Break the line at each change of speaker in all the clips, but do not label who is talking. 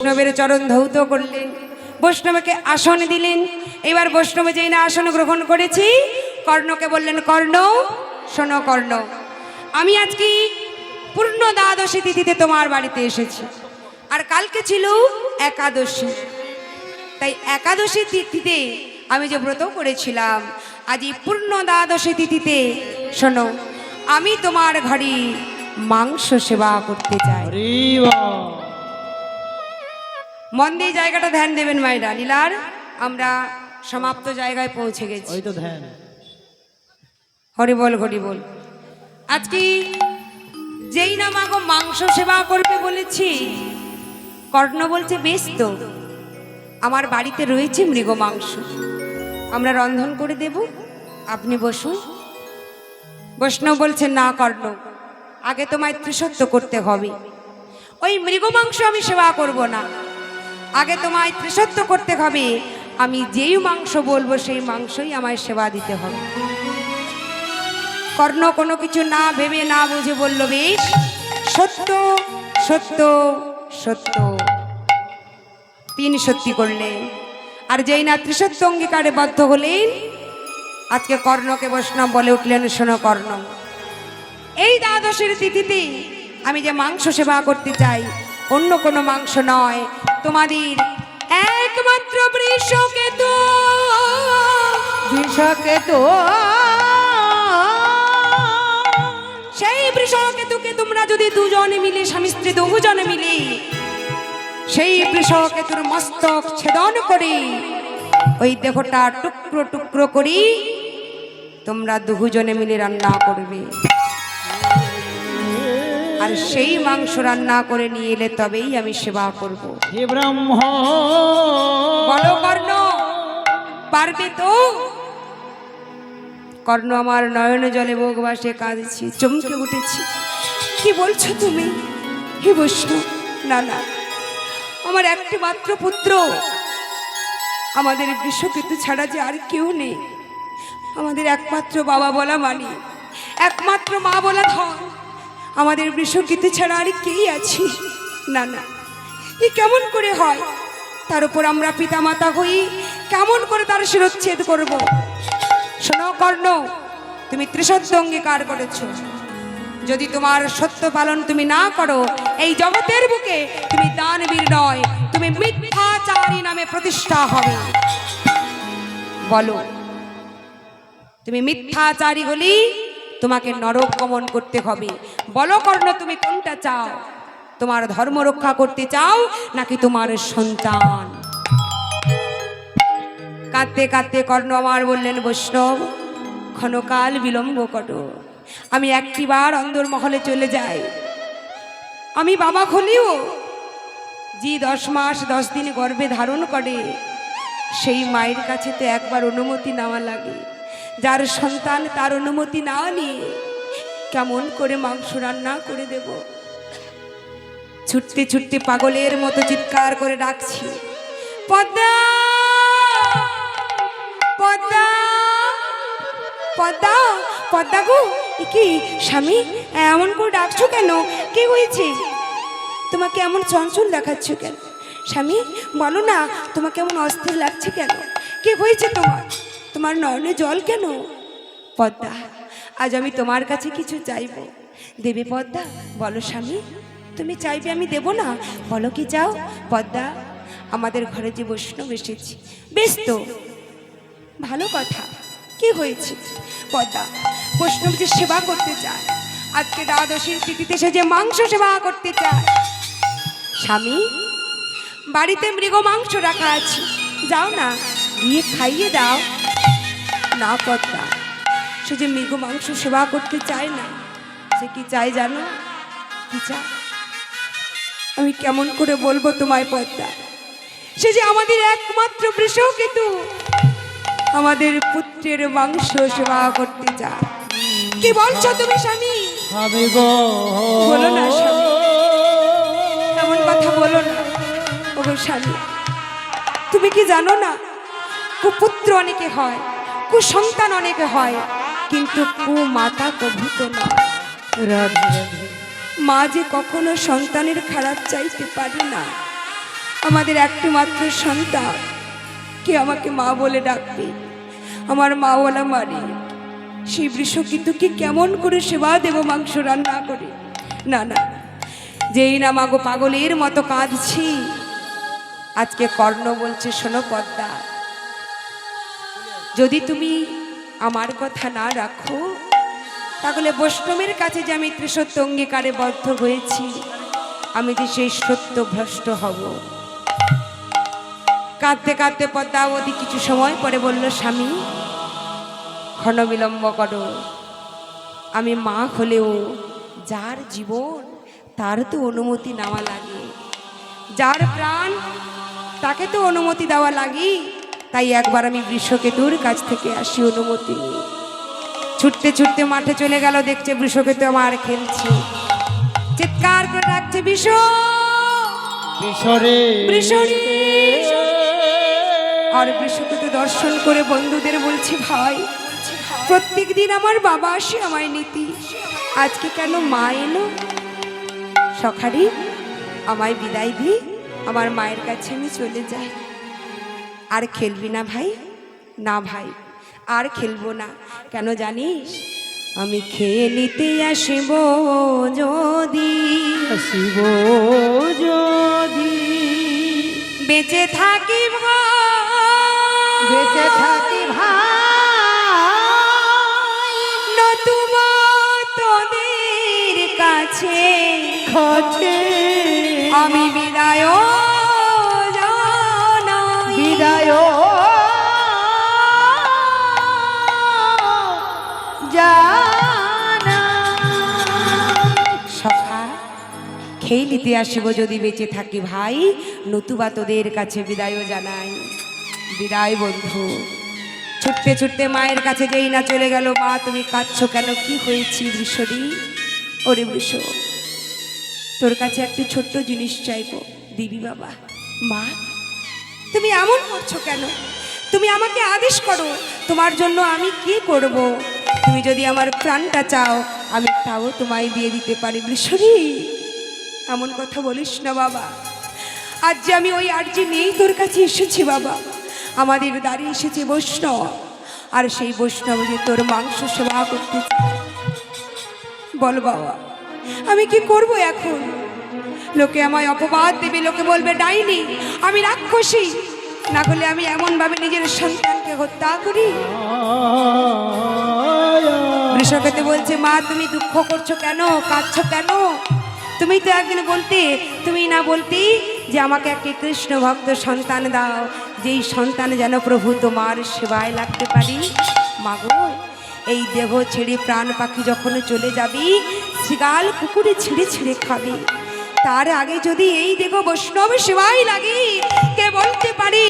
বৈষ্ণবের চরণ ধৌত করলেন, বৈষ্ণবকে আসন দিলেন। এবার বৈষ্ণব যেই না আসন গ্রহণ করেছি, কর্ণকে বললেন, কর্ণ শোনো কর্ণ, আমি আজকে পূর্ণ দ্বাদশী তিথিতে তোমার বাড়িতে এসেছি, আর কালকে ছিল একাদশী। তাই একাদশী তিথিতে আমি যে ব্রত করেছিলাম, আজ এই পূর্ণ দ্বাদশী তিথিতে শোনো, আমি তোমার ঘরে মাংস সেবা করতে চাই। মন দিয়ে জায়গাটা ধ্যান দেবেন মায়েরা। লীলার আমরা সমাপ্ত জায়গায় পৌঁছে গেছি। হরি বল হরি বল। আজকে যেই না মাগো মাংস সেবা করবে বলেছি, কর্ণ বলছে বেশ তো, আমার বাড়িতে রয়েছে মৃগ মাংস, আমরা রন্ধন করে দেব, আপনি বসুন। বৈষ্ণব বলছে, না কর্ণ, আগে তোমায় ত্রিসত্য করতে হবে, ওই মৃগ মাংস আমি সেবা করব না, আগে তোমায় ত্রিসত্য করতে হবে, আমি যেই মাংস বলবো সেই মাংসই আমায় সেবা দিতে হবে। কর্ণ কোনো কিছু না ভেবে না বুঝে বলল, বেশ, সত্য সত্য সত্য। তিন সত্যি করলেন, আর যেই না ত্রিসত্য অঙ্গীকারে বদ্ধ হলেন, আজকে কর্ণকে বৈষ্ণব বলে উঠলেন, শোনো কর্ণ, এই দ্বাদশীর তিথিতে আমি যে মাংস সেবা করতে চাই, অন্য কোনো মাংস নয়, তোমাদের একমাত্র বৃষকেতু। সেই বৃষকেতুকে তোমরা যদি দুজনে মিলে, স্বামী স্ত্রী দুজনে মিলে সেই বৃষকেতুর মস্তক ছেদন করে ওই দেহটা টুকরো টুকরো করি তোমরা দুজনে মিলে রান্না করবে, আর সেই মাংস রান্না করে নিয়ে এলে তবেই আমি সেবা করব। হে ব্রহ্ম, বলো কর্ণ, পারবে তো? কর্ণ আমার নয়ন জলে মুখ ভাসে কাঁদছি, চমকে উঠেছি। কি বলছো তুমি? হে বৈষ্ণব, না না, আমার একটি মাত্র পুত্র, আমাদের বৃষকেতু ছাড়া যে আর কেউ নেই, আমাদের একমাত্র বাবা বলা মানি, একমাত্র মা বলা ধন, আমাদের বৃষকেতু ছাড়া আর কেই আছি? না না, এ কেমন করে হয়? তার উপর আমরা পিতা মাতা হই, কেমন করে তার শিরচ্ছেদ করব? শোনো কর্ণ, তুমি ত্রিসত্য অঙ্গীকার করেছ, যদি তোমার সত্য পালন তুমি না করো, এই জগতের বুকে তুমি দানবীর নয়, তুমি মিথ্যাচারী নামে প্রতিষ্ঠা হবে। বলো, তুমি মিথ্যাচারী হলি, তোমাকে নরক গমন করতে হবে। বলো কর্ণ, তুমি কোনটা চাও? তোমার ধর্ম রক্ষা করতে চাও নাকি তোমার সন্তান? কাঁদতে কাঁদতে কর্ণ আমার বললেন, বৈষ্ণব, ক্ষণকাল বিলম্ব করো, আমি একটিবার অন্দরমহলে চলে যাই। আমি বাবা হলেও যে 10 মাস 10 দিন গর্ভে ধারণ করে, সেই মায়ের কাছে তো একবার অনুমতি নেওয়া লাগে। যার সন্তান তার অনুমতি না নিয়ে কেমন করে মাংস রান্না করে দেব? ছুটতে ছুটতে পাগলের মতো চিৎকার করে ডাকছি, পদ্মা পদ্মা পদ্মা পদ্মা গো। কি স্বামী, এমন করে ডাকছো কেন? কি হয়েছে? তোমাকে এমন চঞ্চল দেখাচ্ছ কেন? স্বামী বলো না, তোমাকে এমন অস্থির লাগছে কেন? কি হয়েছে তোমার? তোমার নয়নে জল কেন? পদ্মা, আজ আমি তোমার কাছে কিছু চাইব, দেবে পদ্মা? বলো স্বামী, তুমি চাইবে আমি দেব না? বলো কি চাও? পদ্মা, আমাদের ঘরে যে বৈষ্ণব এসেছি, বেশ তো, ভালো কথা, কি হয়েছে? পদ্মা, বৈষ্ণব যে সেবা করতে চায়, আজকে দ্বাদশীর তিথিতে সে যে মাংস সেবা করতে চায়। স্বামী, বাড়িতে মৃগ মাংস রাখা আছে, যাও না, গিয়ে খাইয়ে দাও। না পদ্মা, সে যে মৃগ মাংস সেবা করতে চায় না, সে কি চায় জানো? কি চায়? আমি কেমন করে বলবো তোমায় পদ্মা? সে যে আমাদের একমাত্র বৃষকেতু, আমাদের পুত্রের মাংস সেবা করতে চায়। কি বলছো তুমি স্বামী? বলো না স্বামী, এমন কথা বলো না। ওগো স্বামী, তুমি কি জানো না, কুপুত্র অনেকে হয়, কুসন্তান অনেকে হয়, কিন্তু কুমাতা প্রভূত নয়। মা যে কখনো সন্তানের খারাপ চাইতে পারে না, আমাদের একটি মাত্র সন্তান, কে আমাকে মা বলে ডাকবে? আমার মা বলা মারি, সেই বৃষ কিন্তু কি কেমন করে সেবা দেব মাংস রান্না করে? না না, যেই না মাগো পাগলের মতো কাঁদছি, আজকে কর্ণ বলছে, শোনো পদ্মা, যদি তুমি আমার কথা না রাখো, তাহলে বৈষ্ণবের কাছে যে আমি ত্রিসত্য অঙ্গীকারে বদ্ধ হয়েছি, আমি যে সেই সত্য ভ্রষ্ট হব। কাঁদতে কাঁদতে পদ্মাবতী কিছু সময় পরে বলল, স্বামী ক্ষণ বিলম্ব করো, আমি মা হলেও যার জীবন তার তো অনুমতি নেওয়া লাগে, যার প্রাণ তাকে তো অনুমতি দেওয়া লাগে। তাই একবার আমি বৃষকেতুর কাছ থেকে আসি অনুমতি নিয়ে। ছুটতে ছুটতে মাঠে চলে গেল, দেখছে বৃষকেতু আমার খেলছে, চিৎকার করে ডাকছে, বৃষ আর বৃষকেতু দর্শন করে বন্ধুদের বলছে, ভাই প্রত্যেক দিন আমার বাবা আসে আমায় নীতি, আজকে কেন মা এলো? সখারি আমায় বিদায় দি, আমার মায়ের কাছে আমি চলে যাই। আর খেলবি না ভাই? না ভাই, আর খেলবো না। কেন জানিস? আমি খেলিতে আসিব যদি, বেঁচে থাকি ভাই, নতুবা তোদের কাছে আমি বিদায় সখা, খেলিতে আসিব যদি বেঁচে থাকি ভাই, নতুবা তোদের কাছে বিদায় জানাই। বিদায় বন্ধু। ছুটতে ছুটতে মায়ের কাছে যেই না চলে গেল, মা তুমি কাঁদছো কেন? কি হয়েছি বৃষরি? ওরে বৃষ, তোর কাছে একটি ছোট্ট জিনিস চাইবো, দিবি বাবা? মা তুমি এমন করছো কেন? তুমি আমাকে আদেশ করো, তোমার জন্য আমি কি করব? তুমি যদি আমার প্রাণটা চাও, আমি তাও তোমায় দিয়ে দিতে পারি। বৃষরি এমন কথা বলিস না বাবা, আজ যে আমি ওই আর্জি নিয়েই তোর কাছে এসেছি বাবা। আমাদের দাঁড়িয়ে এসেছে বৈষ্ণব, আর সেই বৈষ্ণব যে তোর মাংস সেবা করতে চায়। বল বাবা, আমি কি করব এখন? লোকে আমায় অপবাদ দেবে, লোকে বলবে ডাইনি, আমি রাক্ষসী, না হলে আমি এমনভাবে নিজের সন্তানকে হত্যা করি। বৃষকেতু বলছে, মা তুমি দুঃখ করছো কেন, কাঁদছো কেন? তুমি তো একদিন বলতে, তুমি না বলতে যে আমাকে একটি কৃষ্ণ ভক্ত সন্তান দাও, যেই সন্তান যেন প্রভু তোমার সেবায় লাগতে পারি। মাগো, এই দেহ ছেড়ে প্রাণ পাখি যখন চলে যাবি, শৃগাল কুকুরে ছিঁড়ে ছিঁড়ে খাবি, তার আগে যদি এই দেহ বৈষ্ণব সেবাই লাগে, কে বলতে পারি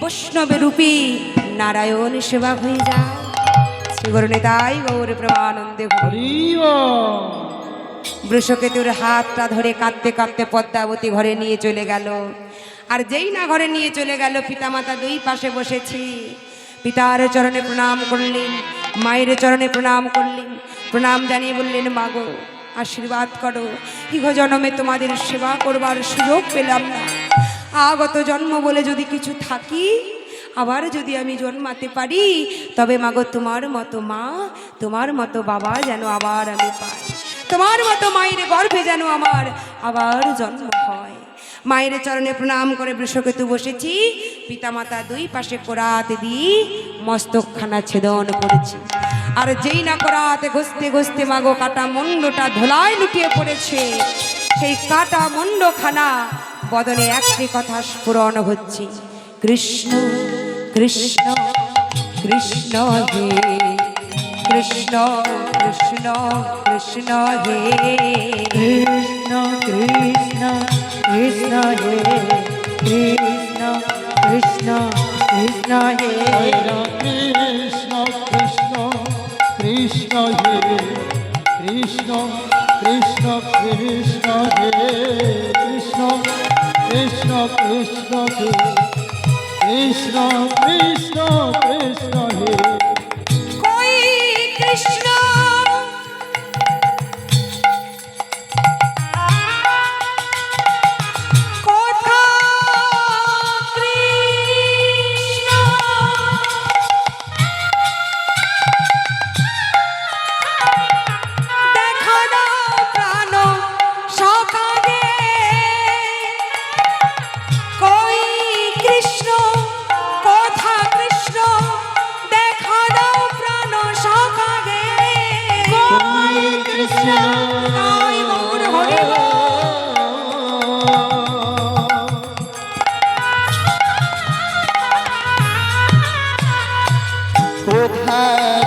বৈষ্ণবের রূপী নারায়ণ সেবা হয়ে যায়। শ্রী গুরু নিতাই গৌর প্রেমানন্দে। বৃষকেতুর হাতটা ধরে কাঁদতে কাঁদতে পদ্মাবতী ঘরে নিয়ে চলে গেল। আর যেই না ঘরে নিয়ে চলে গেল, পিতামাতা দুই পাশে বসেছি। পিতার চরণে প্রণাম করলেন, মায়ের চরণে প্রণাম করলেন, প্রণাম জানিয়ে বললেন, মাগো আশীর্বাদ করো, ইহ জন্মে তোমাদের সেবা করবার সুযোগ পেলাম না, আগত জন্ম বলে যদি কিছু থাকি, আবার যদি আমি জন্মাতে পারি, তবে মাগো তোমার মতো মা, তোমার মতো বাবা যেন আবার আমি পাই, তোমার মতো মায়ের গর্ভে যেন আমার আবার জন্ম হয়। মায়ের চরণে প্রণাম করে বৃষকেতু বসেছি। পিতামাতা দুই পাশে কোরাত দিয়ে মস্তকখানা ছেদন করেছি। আর যেই না কোরাতে ঘষতে ঘষতে মাগো কাটা মুন্ডটা ধোলায় লুটিয়ে পড়েছে, সেই কাটা মুন্ডখানা বদনে একটি কথা স্ফুরণ হচ্ছে, কৃষ্ণ কৃষ্ণ কৃষ্ণ হে কৃষ্ণ কৃষ্ণ কৃষ্ণ হে
কৃষ্ণ কৃষ্ণ কৃষ্ণ হে কৃষ্ণ কৃষ্ণ কৃষ্ণ হে
কৃষ্ণ কৃষ্ণ কৃষ্ণ হে কৃষ্ণ কৃষ্ণ কৃষ্ণ হে কৃষ্ণ কৃষ্ণ কৃষ্ণ হে কৃষ্ণ কৃষ্ণ কৃষ্ণ হে
কই কৃষ্ণ কোথায়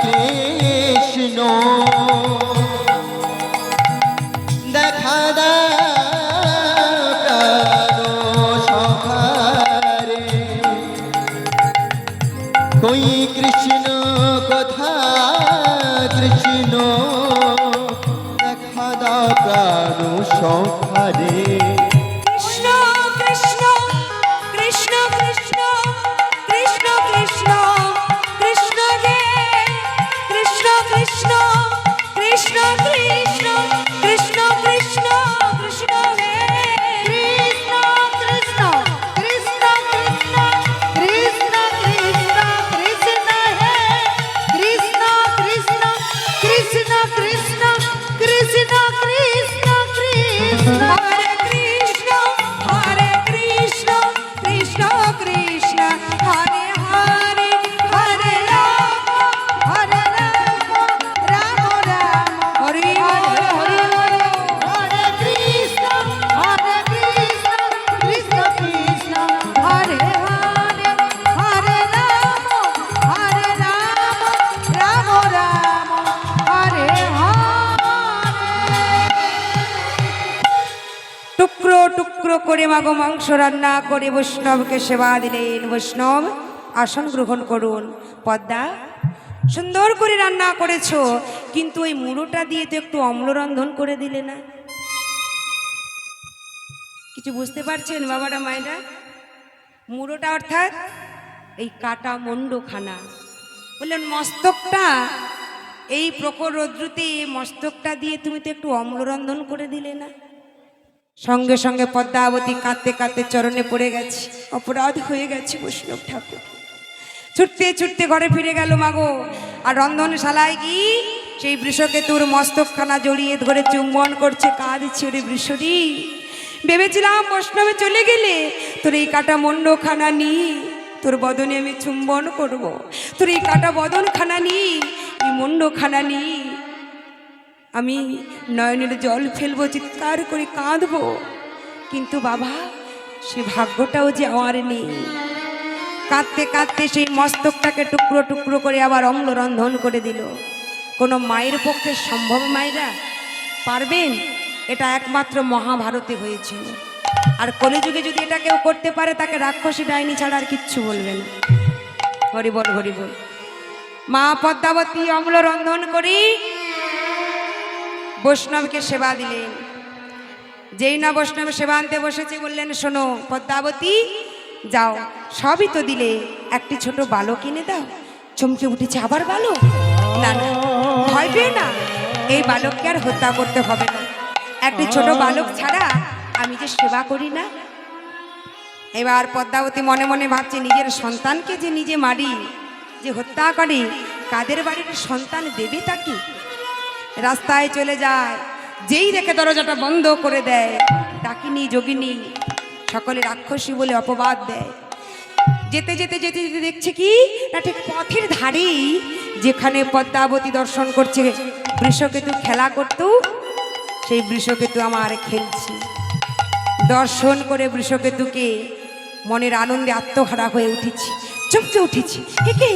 কৃষ্ণ দেখা প্রাণ সখারে কই কৃষ্ণ কথা কৃষ্ণ দেখা প্রাণ সখারে
কৃষ্ণ কৃষ্ণ কৃষ্ণ কৃষ্ণ কৃষ্ণ কৃষ্ণ কৃষ্ণ হে কৃষ্ণ কৃষ্ণ কৃষ্ণ কৃষ্ণ কৃষ্ণ কৃষ্ণ কৃষ্ণ হে
কৃষ্ণ কৃষ্ণ কৃষ্ণ কৃষ্ণ কৃষ্ণ কৃষ্ণ কৃষ্ণ হে কৃষ্ণ কৃষ্ণ কৃষ্ণ কৃষ্ণ কৃষ্ণ কৃষ্ণ কৃষ্ণ
হরে কৃষ্ণ কৃষ্ণ কৃষ্ণ কৃষ্ণ হরে হরে হরে রাম
রাম রাম
হরে
হরে
হরে
হরে কৃষ্ণ কৃষ্ণ কৃষ্ণ হরে হরে হরে রাম রাম রাম হরে হরে।
টুকরো টুকরো করে মাগো মাংস রান্না করে বৈষ্ণবকে সেবা দিলেন। বৈষ্ণব আসন গ্রহণ করুন। পদ্মা সুন্দর করে রান্না করেছো, কিন্তু ওই মুড়োটা দিয়ে তো একটু অম্লরন্ধন করে দিলে না। কিছু বুঝতে পারছেন বাবারা মায়েরা? মুড়োটা অর্থাৎ এই কাটা মন্ডখানা। বললেন মস্তকটা এই প্রখর রৌদ্রুতে মস্তকটা দিয়ে তুমি তো একটু অম্লরন্ধন করে দিলে না। সঙ্গে সঙ্গে পদ্মাবতী কাঁদতে কাঁদতে চরণে পড়ে গেছে। অপরাধ হয়ে গেছে বৈষ্ণব ঠাকুর। ছুটতে ছুটতে ঘরে ফিরে গেল মাগো। আর রন্ধনশালায় কি সেই বৃষকেতুর মস্তকখানা জড়িয়ে ধরে চুম্বন করছে, কাঁদছে। রে বৃষরি, ভেবেছিলাম বৈষ্ণবে চলে গেলে তোর এই কাটা মন্ডখানা নিয়ে তোর বদনে আমি চুম্বন করব, তোর এই কাটা বদনখানা নিয়ে এই মন্ডখানা নিয়ে আমি নয়নের জল ফেলবো, চিৎকার করে কাঁদবো। কিন্তু বাবা, সে ভাগ্যটাও যে আমার নেই। কাঁদতে কাঁদতে সেই মস্তকটাকে টুকরো টুকরো করে আবার অম্লরন্ধন করে দিল। কোনো মায়ের পক্ষে সম্ভব? মায়েরা পারবেন? এটা একমাত্র মহাভারতে হয়েছিল। আর কলিযুগে যদি এটা কেউ করতে পারে, তাকে রাক্ষসী ডাইনি ছাড়া আর কিচ্ছু বলবে না। হরি বল হরি বল। মা পদ্মাবতী অম্লরন্ধন করি বৈষ্ণবকে সেবা দিলেন। যেই না বৈষ্ণব সেবা আনতে বসেছে, বললেন শোনো পদ্মাবতী, যাও, সবই তো দিলে, একটি ছোট বালক কিনে দাও। চমকে উঠেছে, আবার বালক? না না, ভয় পেও না, এই বালককে আর হত্যা করতে হবে না। একটি ছোট বালক ছাড়া আমি যে সেবা করি না। এবার পদ্মাবতী মনে মনে ভাবছে, নিজের সন্তানকে যে নিজে মারি, যে হত্যা করে, কাদের বাড়ির সন্তান দেবে তাকে? রাস্তায় চলে যায়, যেই দেখে দরজাটা বন্ধ করে দেয়, ডাকিনী যোগিনী সকলে রাক্ষসী বলে অপবাদ দেয়। যেতে যেতে যেতে যেতে দেখছে কি না, ঠিক পথের ধারেই যেখানে পদ্মাবতী দর্শন করছে বৃষকেতু খেলা করত, সেই বৃষকেতু আমার খেলছে। দর্শন করে বৃষকেতুকে মনের আনন্দে আত্মহারা হয়ে উঠেছি, চমকে উঠেছি। একে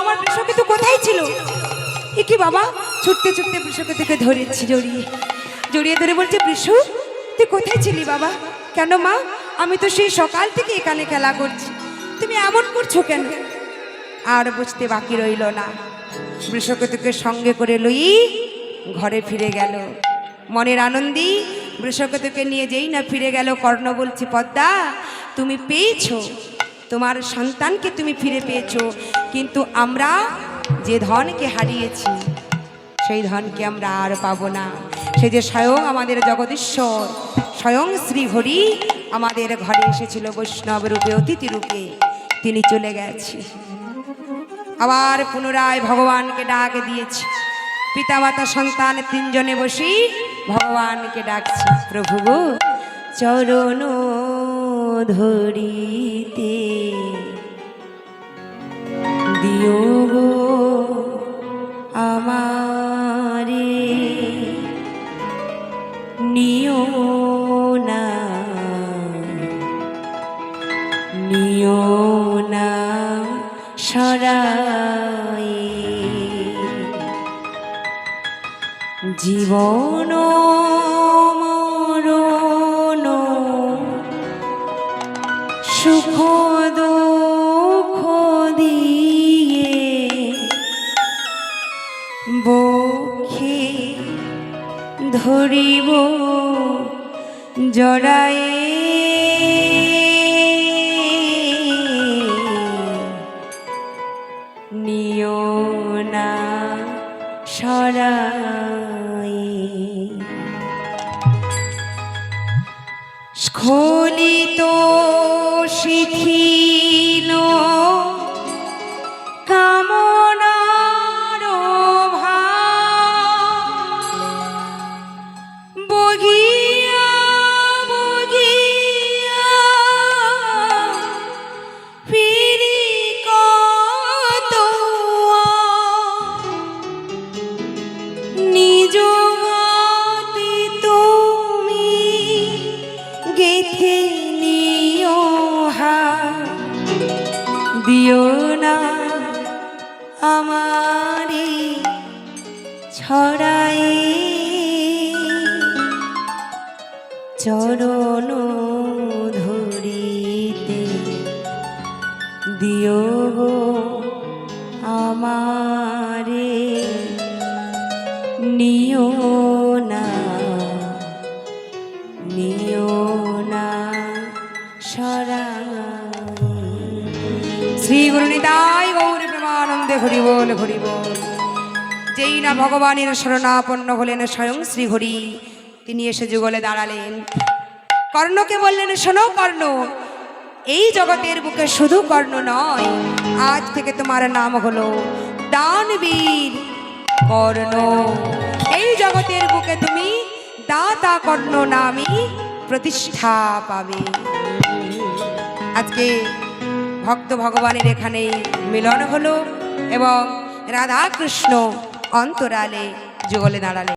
আমার বৃষকেতু কোথায় ছিল? একে বাবা, ছুটতে ছুটতে বৃষকেতুকে ধরেছি, জড়িয়ে জড়িয়ে ধরে বলছে, বৃষ তুই কোথায় ছিলি বাবা? কেন মা, আমি তো সেই সকাল থেকে এখানে খেলা করছি, তুমি এমন করছো কেন? আর বুঝতে বাকি রইল না। বৃষকেতুকে সঙ্গে করে লই ঘরে ফিরে গেল। মনের আনন্দি বৃষকেতুকে নিয়ে যেই না ফিরে গেল, কর্ণ বলছে, পদ্মা তুমি পেয়েছো, তোমার সন্তানকে তুমি ফিরে পেয়েছো, কিন্তু আমরা যে ধনকে হারিয়েছি সেই ধনকে আমরা আর পাবো না। সে যে স্বয়ং আমাদের জগদীশ্বর, স্বয়ং শ্রীহরি আমাদের ঘরে এসেছিল বৈষ্ণব রূপে, অতিথি রূপে, তিনি চলে গেছে। আবার পুনরায় ভগবানকে ডাক দিয়েছি। পিতামাতা সন্তান তিনজনে বসি ভগবানকে ডাকছি, প্রভু গো চরণ ধরিতে দিও গো আমারে, নিও না নিও না সরাই। জীবন মরণ সুখ দুঃখ দিয়ে বক্ষে ধরিব জড়ায়ে নিও না সরায়ে স্খলিত শিথিল কামনার ভাব বগিয়া বগিয়া ফিরি কত নিজ হাতে তুমি গেথে নিও হাত দিও না আমারে ছড়ায়ে চরণ ধরিতে দিও গো আমারে নিও না সরায়ে। শ্রী গুরু নিতাই গৌর প্রেমানন্দে হরি বল হরি বল। যেই না ভগবানের শরণাপন্ন হলেন স্বয়ং শ্রী হরি, তিনি এসে যুগলে দাঁড়ালেন। কর্ণকে বললেন, শোনো কর্ণ, এই জগতের বুকে শুধু কর্ণ নয়, আজ থেকে তোমার নাম হলো দানবীর কর্ণ। এই জগতের বুকে তুমি দাতা কর্ণ নামে প্রতিষ্ঠা পাবে। আজকে ভক্ত ভগবানের এখানে মিলন হলো এবং রাধা কৃষ্ণ অন্তরালে যুগলে দাঁড়ালে।